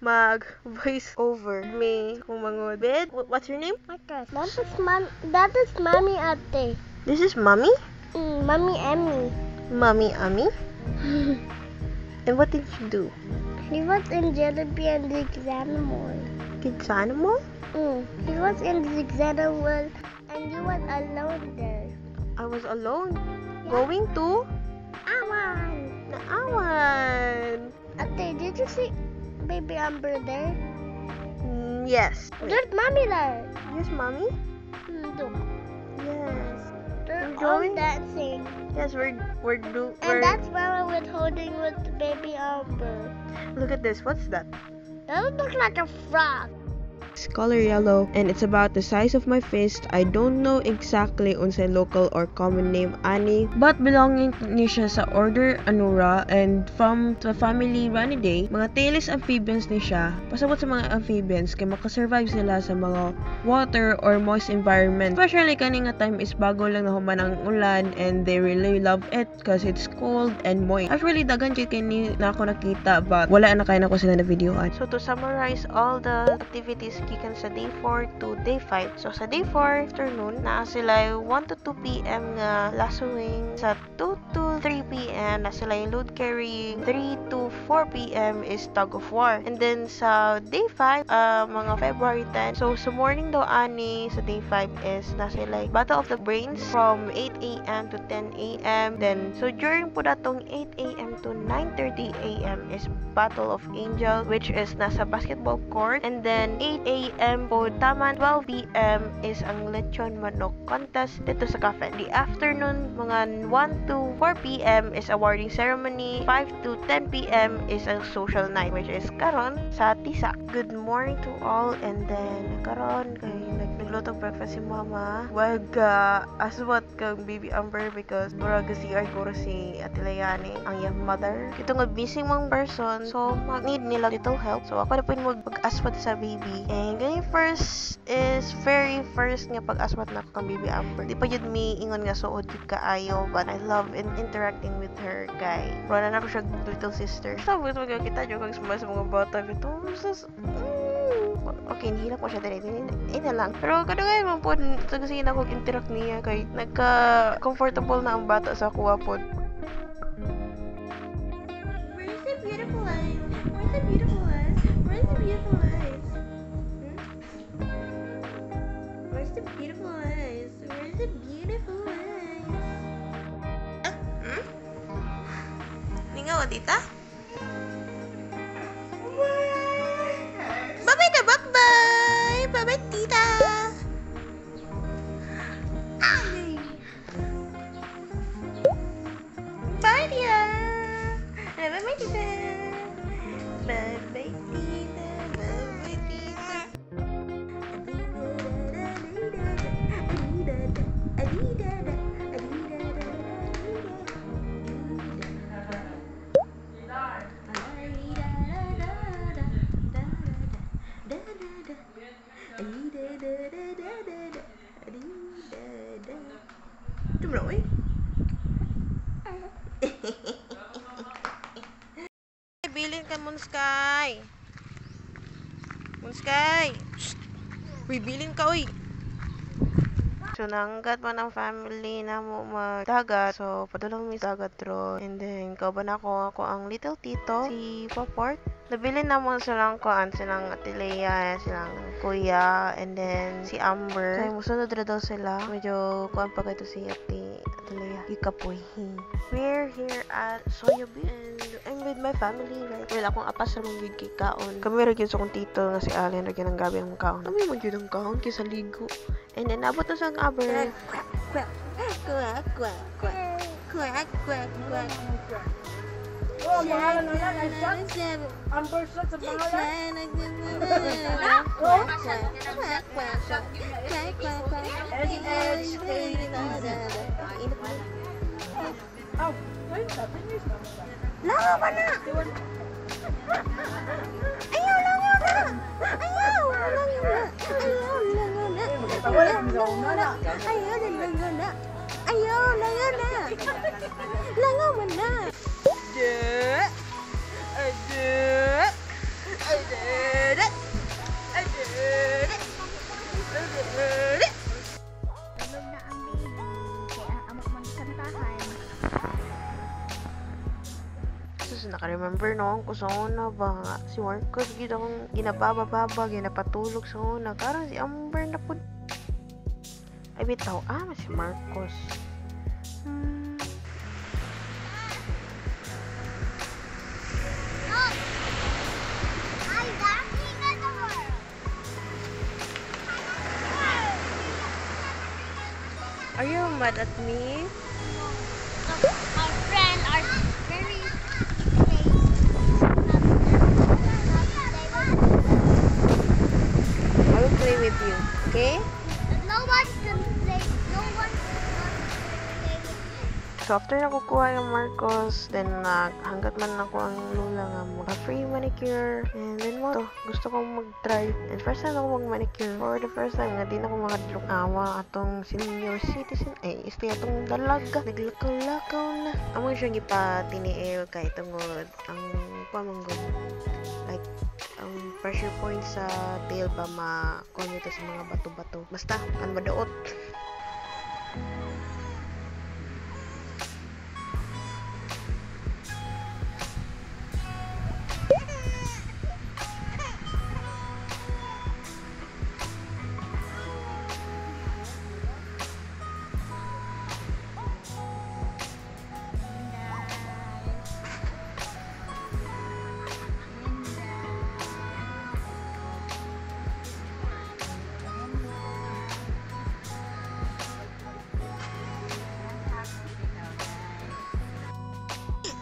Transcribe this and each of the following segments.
mag-voice over. May kumangod. Bed, what's your name? Okay. That is Mommy Ate. This is Mommy? Mommy Emmy. Mommy Ami? And what did you do? He was in Jollibee and the Xanamol. Kids Animal? He was in the Xanamol and you was alone there. I was alone. Going to? Awan! Awan. Ate, did you see Baby Amber there? Yes. There's Mommy there. Yes, Mommy? Look. Yes. They're We're all going? dancing. Yes, And that's Mama with holding with Baby Amber. Look at this. What's that? That looks like a frog. It's color yellow and it's about the size of my fist. I don't know exactly unsay local or common name ani, but belonging ni siya sa order Anura and from the family Ranidae. Mga tailless amphibians ni siya. Pasabot sa mga amphibians kay makasurvive sila sa mga water or moist environment. Especially kani nga time is bago lang nahuman ang ulan and they really love it because it's cold and moist. Actually dagan jud kini na ako nakita but wala na kay nako sila na videoan. So to summarize all the activities gikan sa day 4 to day 5. So sa day 4 afternoon na sila 1 to 2 PM nga lassoing, sa 2 to 3 PM na sila yung load carrying, 3 to 4 PM is tug of war. And then sa day 5 mga February 10. So sa morning daw ani sa day 5 is na sila Battle of the Brains from 8 AM to 10 AM. Then so during po datong 8 AM to 9:30 AM is Battle of Angel which is nasa basketball court. And then 8 AM po taman 12 PM is ang lechon manok contest dito sa cafe. The afternoon mga 1 to 4 PM is awarding ceremony. 5 to 10 PM is a social night which is karon sa Tisak. Good morning to all and then karon kay nagluto breakfast si mama. Wag aswat kang Baby Amber because murag CR ko si Ate Layani ang iyang mother. Ito nga missing mong person so mag-need nila little help. So ako na po mag-aswat sa baby. And ganyan first nga pag-aswat na kang Baby Amber. Di pa yun may ingon nga suod yun kaayo but I love interacting with her guy. Rona na ko siya little sister. Sabi ko kita dyan kag sa mga bata. Ito, okay, nihilap ko siya dali na lang. Pero kadangay man po kasi na kong interact niya kay nagka-comfortable na ang bata sa kuha po. Where's the beautiful eyes? Where's the beautiful eyes? Where's the beautiful eyes? Where's the beautiful eyes? Where's the beautiful eyes? Ningaw, tita? Bye-bye na, bye-bye! Bye-bye, tita! Ay! Bye, tita! Bye-bye, tita! Bye-bye, tita! Bye-bye, tita! Rồi. Bilin ka Moonsky. Moonsky. Bibilin ka oy. So nanggat man ang family na mo magdagat. So padulong mi dagat ron. And then kauban ako ang little tito si Poport. Nabilin na mo silang silang Ate Lea, silang kuya, and then si Amber. Kaya musunod na daw sila. Medyo kuan pa kayo si Ate Lea. Ikapoy. We're here at Soyabee and I'm with my family, right? Well, akong apas sa mong kay kaon. Kami rin sa akong tito na si Allen, rin ang gabi ang kaon. Kami mag ang kaon kaysa ligo. And then abot na sa ang Aber. Quack, quack, quack, quack, quack, quack, quack, quack. Oh, pangalan na yan. Amber shot sa pangalan. Langaw ba na? Ayaw, langaw na! Ayaw, langaw na! Ayaw, langaw na! Ayaw, langaw na! Ayaw, langaw na! Ayaw, langaw na! Langaw mo na! Ada. naka-remember noon ko sa una ba nga si Marcos gid akong ginababa-baba, ginapatulog sa una. Karon si Amber na pud. Ay bitaw, si Marcos. Are you mad at me? Our friends are very I will play with you, okay? No one can play. No one can play with you. So after nakukuha yung Marcos, then hanggat man ako ang lula nga mag-free manicure. And then mo, gusto kong mag-try. And first time ako mag-manicure. For the first time nga, di na ako makadlok awa atong senior citizen. Istay atong dalaga. Naglakaw-lakaw na. Amo siya gipatiniil kay tungod ang pamanggod. Like, ang pressure point sa tail ba ma-commute sa mga bato-bato. Basta, ang madaot.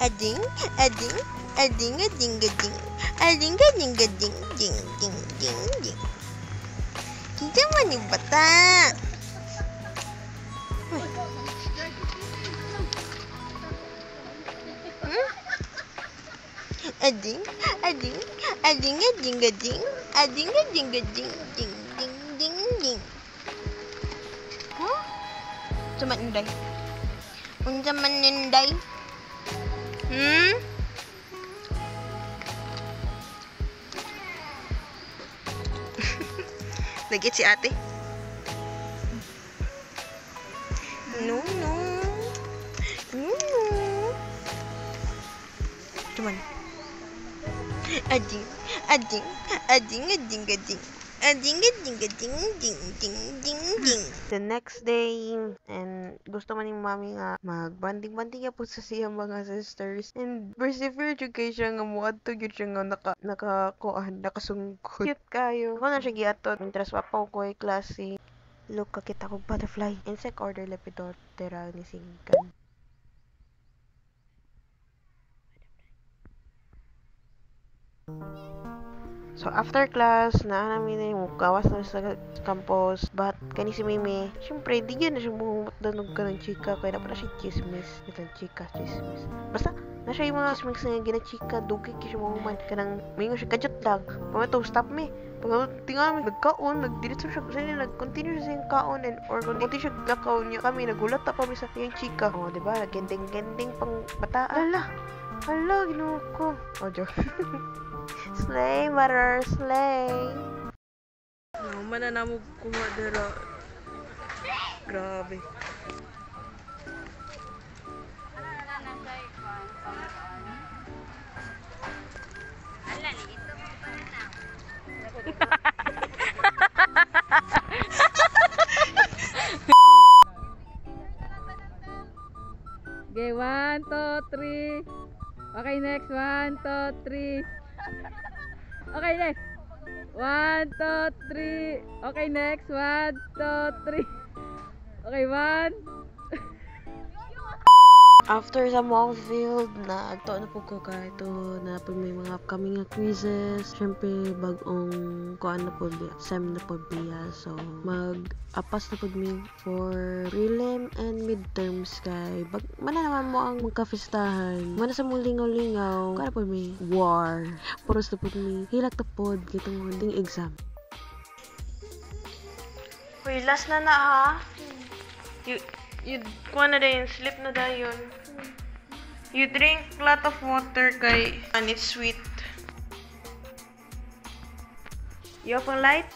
Ading, ading, ading, ading, ading, ading, ading, ading, ding, ding, ding, ding. Kita man yung bata. Ading, ading, ading, ading, ading, ading, ading, ading, ding, ding, ding, ding. Huh? Cuma ninday. Unsa man ninday? Nagit si ate. No. Cuman. Ading. The next day, and gusto man yung mami nga magbanding-banding po sa siyang mga sisters. And persevere jud kay siya nga muadto gyud siya nga nakasungkod. Cute kayo. Ako na siya giatot. Intras pa po ko ay klase. Look, kakita ko butterfly. Insect order Lepidoptera ni Singkan. So after class, namin na yung gawas na sa campus. But kani si Mimi, syempre di yan na siya mumutdanog ka ng chika. Kaya dapat na siya chismis. Itang chika, chismis. Basta, na siya yung mga chismis na ginachika. Dugay siya mahuman. Kanang mingo siya kajot lang. Pamato, stop me. Pag tingnan kami, nagkaon, nagdiretso siya. Kasi nag-continue siya sa kaon. And, or kung hindi siya nakaon niya kami, nagulat na kami sa yung chika. O, diba? Gending-gending pang bata. Hala, ginuha ko. O, joke. Slay, mother, slay. Mananamog kuha dira. Grabe. Okay, 1, 2, 3. Okay, next. 1, 2, 3. Okay, next. 1, 2, 3. Okay, next. 1, 2, 3. Okay, 1. After sa mock field, nagto na po ko kahito na po may mga upcoming nga quizzes. Siyempre, bagong kuan na po biya, sem na po biya. So, mag-apas na po mi for prelim and midterms kay mana naman mo ang magkafistahan. Mana sa mong lingaw-lingaw, kaya po may war. Puros na po mi hilak na po kitong ding exam. Uy, last na ha? You kuha na dayon, sleep na dayon. You drink lot of water kay and it's sweet. You open light?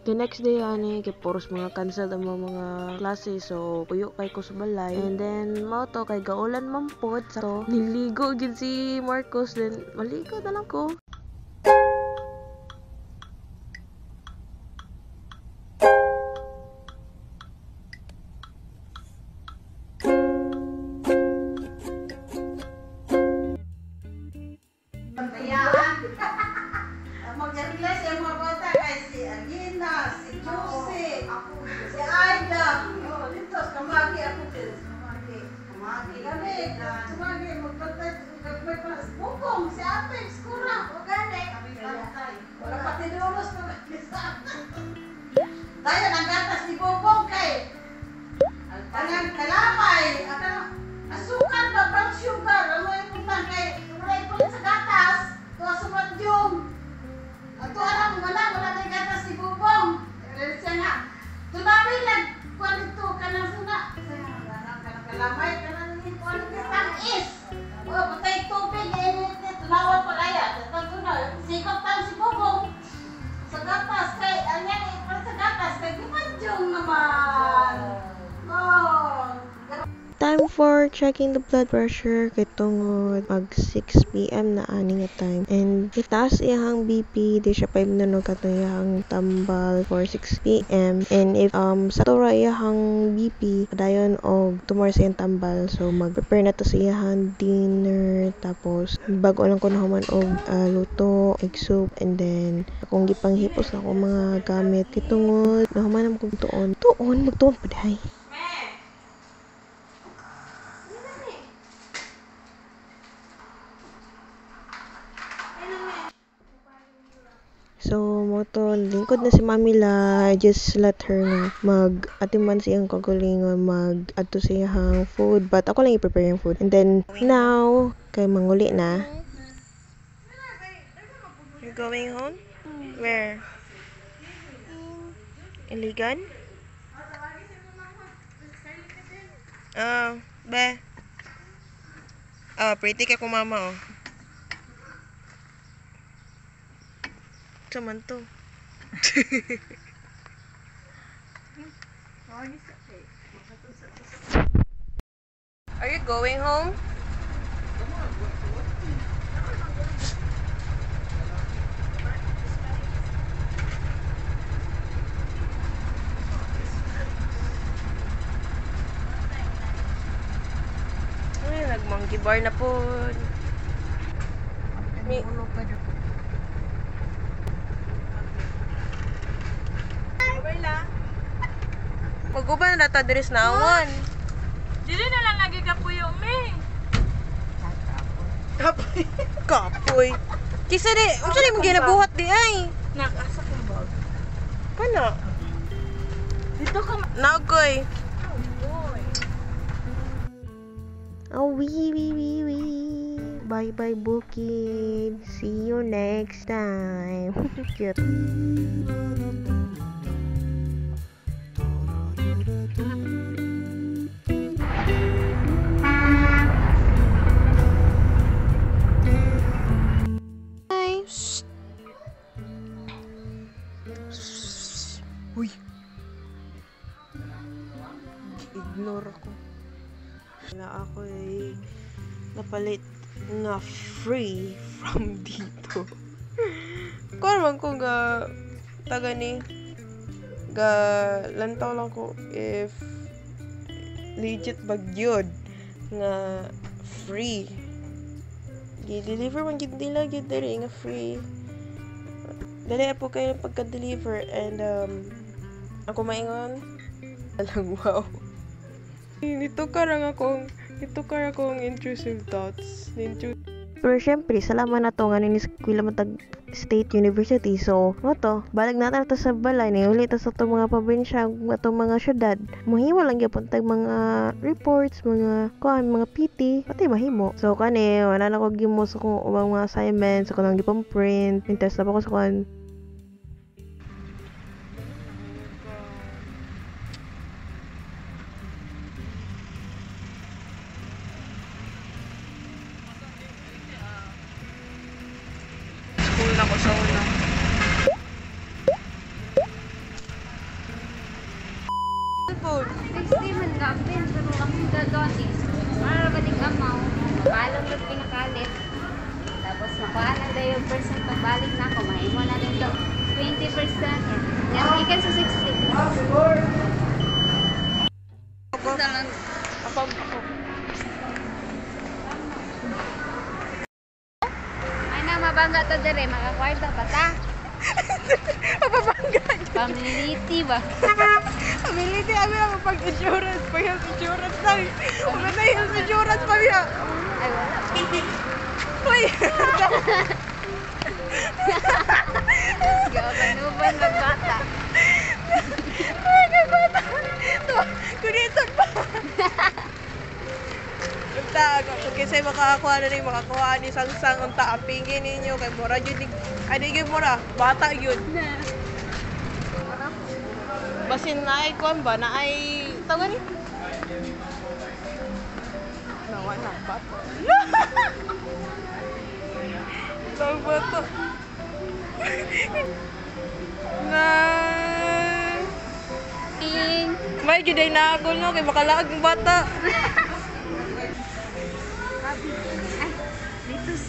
The next day ani kay puros mga cancel ang mga klase, so puyo kay ko sa balay. And then mao to kay gaulan man pod sa to. Niligo gid si Marcos, then maligo na lang ko. Mag-replace yung mga bata kay si Alina, si Josie, si Aida. Dito, kamagi ako din. Kamagi kami. Kamagi, magpapay bukong, si Apex, kurang. O gani. Wala pati dulos na mag-isa. Dahil ang gatas ni Bukong kay kanang kalamay, asukal ba, brown sugar, ano yung utang kay uray po sa gatas, tuwa sa madyong. Ato alam, wala kay gatas ni Bubong. Siya nga, tunawi lang, kuwan ito, kanang suna. Kanang kalamay, kanang kuwan ito, tangis. O, patay tubig, tunawa pa kaya. Sikap tayo si Bubong. Sa gatas, kay, sa gatas, kay Gumadyong naman. Oh, Time for checking the blood pressure kay tungod mag 6 PM na ani nga time. And itaas iyang BP, di siya 5 nanog katong iyang tambal for 6 PM. And if sa tora iyang BP, padayon og tumor sa iyang tambal, so mag-prepare na to sa iyang dinner. Tapos bago lang ko nahuman og luto, egg soup, and then akong gipanghipos na ako mga gamit kay tungod nahuman am kog tuon magtuon paday. So, moto, lingkod na si Mami La. I just let her na mag-atiman siyang kagalingon, mag-ato siyang food. But ako lang i-prepare yung food. And then, now, kay manguli na. You're going home? Where? Iligan? Be. Pretty ka kung mama, oh. Cuman to. Are you going home? Ay, nag-monkey bar na po. Maguban na data diri sa nawan. Dili na lang lagi kapuyo, me. Kapoy. Kisa di, unsa di mo ginabuhat di ay? Nakasa kong bag. Kana? Dito ka Nagoy. boy. Oh, wee. Bye-bye, Bukid. See you next time. Cute. Hi. Uy. Ignore ako. Na ako ay napalit nga free from dito. Kung naman ko ga taga ni ga lantaw lang ko if legit bagyod nga free. Gi-deliver man gid nila gid diri nga free. Dali po kayo pagka-deliver and ako maingon alang wow. Ito karang akong intrusive thoughts. Pero syempre, salamat na to nga ni Eskwela Matag State University. So, mo to, balag natin to sa balay, ulit sa to mga probinsya, atong mga syudad. Mahimo lang gyapon tag mga reports, mga PT, pati mahimo. So, kani, wala na ko gimo sa kung ubang mga assignments, ako lang gipang print, interest na ako sa kan. 5% pagbalik na ako, mahimo na din to 20%. Yan, ikan sa 60. Isa lang. Ako. Ay na, mabangga to dire, makakwarta pa ta. Mapabangga. Pamiliti ba? Ability, abi ang pag-insurance. Pag-insurance na. Wala na yung insurance pa niya. Ay, wala. Uy! Gawapan magbata. Ay, nagbata. Kuniton pa. Unta, kung kisa'y makakakuha na rin, makakuha ni Sangsang, unta, apingin ninyo, kay Mora yun, ano yung Mora, bata yun. Basin na ay kuwan ba, na ay, tawa ni? Nawa na, bata. Tawag bata. Na... Ting. May juday na ako no, kay makalaag ng bata. Ay, litus.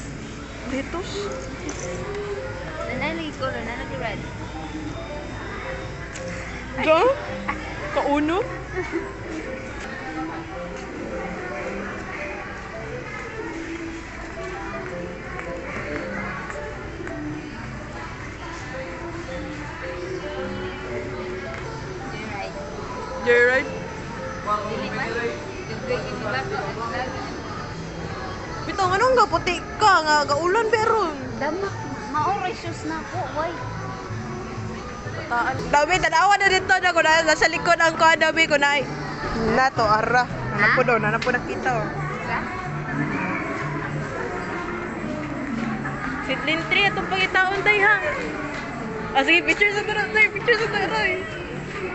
Ditos? Nanalagi ko, nanalagi red. Diyan? Kauno? Jayride? Bitaw, anong nga puti ka nga gaulan pero Damak, maoray shoes na ako, why? dami tanawa na dito na ko na nasa likod ang kadabi ko na nato ara nanapo nakita oh. Sidlin 3 atong pangitaon tay ha. Ah sige, picture sa tayo, picture sa tayo.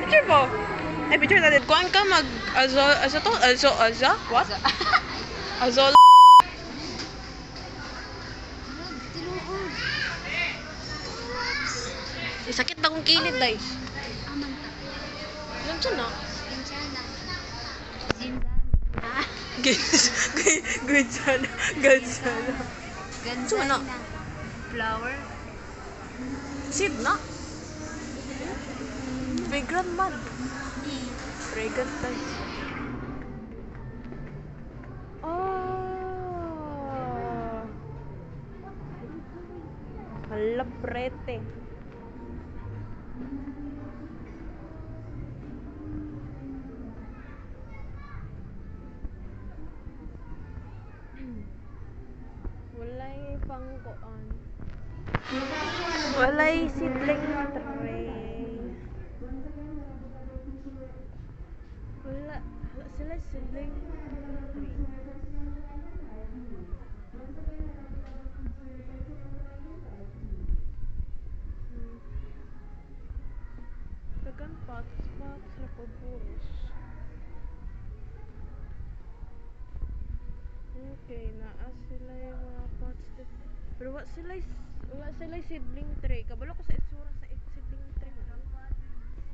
Picture mo. Ay picture na din. Kuan ka mag what? Azol. Sakit na kong kilid, day. Aman. Nandiyan na. Insana. Gansana. Gansana. Flower. Seed na. Fragrant man. Fragrant tayo. Oh. Hala, prete. Walay pangkuan. Walay seedling tray. Wala sila seedling tray. Tagan pots sa pagpuros. Okay, naa sila yung mga pots dito. Pero wala sila seedling tray. Kabalo ko sa isura sa seedling tray.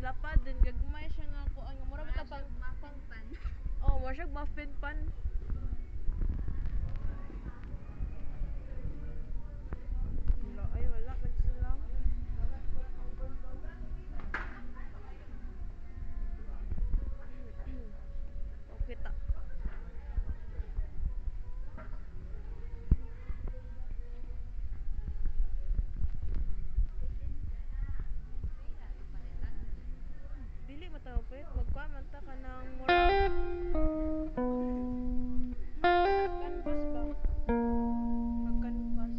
Lapad din gagmay siya nga ko ang mura ba ta pang pan. oh, mo siya muffin pan. Wala ay wala man sila. Okay ta. Dili matawpit, magkuha man ta ka ng mura. Canvas ba? Mag-canvas.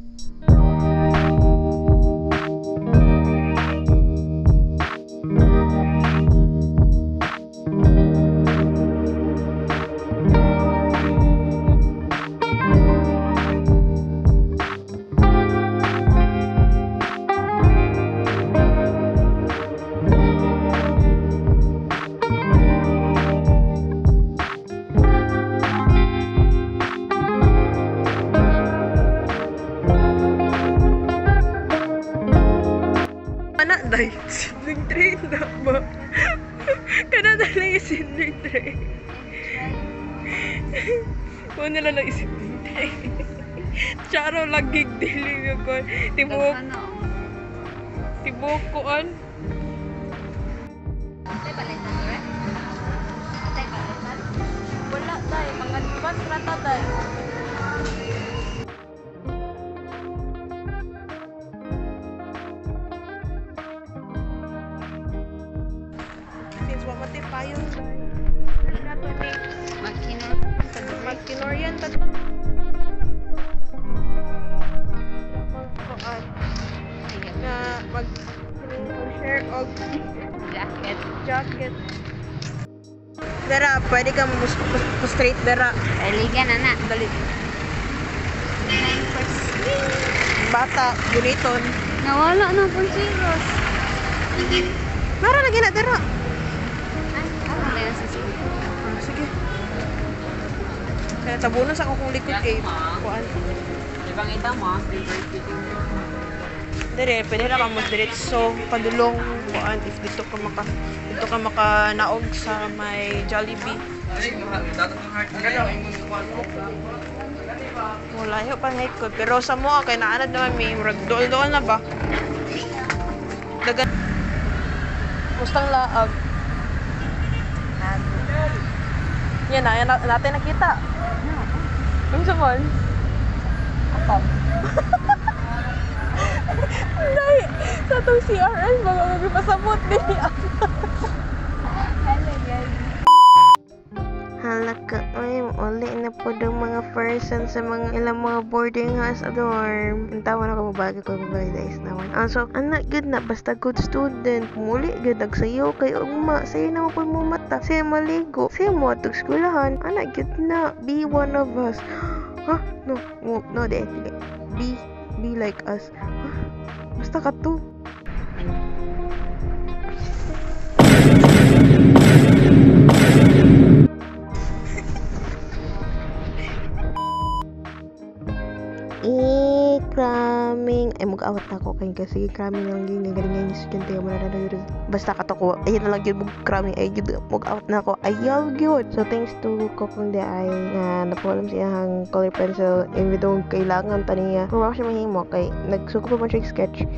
Anak day, seedling tray na ba? Kana na lang yung seedling tray. Kung nila lang yung seedling tray. Charo lagig dili ko. Tibok Ano? tibok kuan. Tay balitan re? Tay balitan? Wala tay, mga bas rata tay. Since wapati payon tay. Nato ni Makina. Magkinorian ta. Kuan na share og Jacket. jacket. Dara, pwede ka straight dara. Aligan na. Dali. 9%. Bata, guniton. Nawala na po zeros. Mara lagi na dara. Ay, ako na yung sasili. Sige. Kaya tabunan sa akong likod kay kuan. Ibang ita mo, Dire, pwede na ka mo diretso padulong kuan if dito ka maka naog sa may Jollibee. Wala yung pangikod. Pero sa mo, kay naanad naman may dool-dool na ba? Dagan. Mustang laag. Yan na, yan natin nakita. Ano sa man? Ako. Hindi. Sa itong CRS, mga magpasabot din. Halaka, ay, uli na po daw mga person sa mga ilang mga boarding house dorm. Ang tawa na kababagi ko, guys naman. Also, anak, good na, basta good student. Muli, good, nagsayo kay ugma. Sayo na po mo mata. Sayo maligo. Sayo mo atog skulahan. Anak, good na. Be one of us. Huh? No, de. Be like us. Huh? Basta ka to. Cramming. Ay, mag-awat na ako kayo kasi cramming lang yun. Galing yung estudyante mo na basta kato ko. Ayun na lang yun, mag-cramming. Ay, mag-awat na ako. Ayaw yun. So, thanks to Kokong Day na napulam siya ang color pencil. Even though kailangan taniya. Kung ako siya mahimo, kay nagsuko pa mo siya sketch.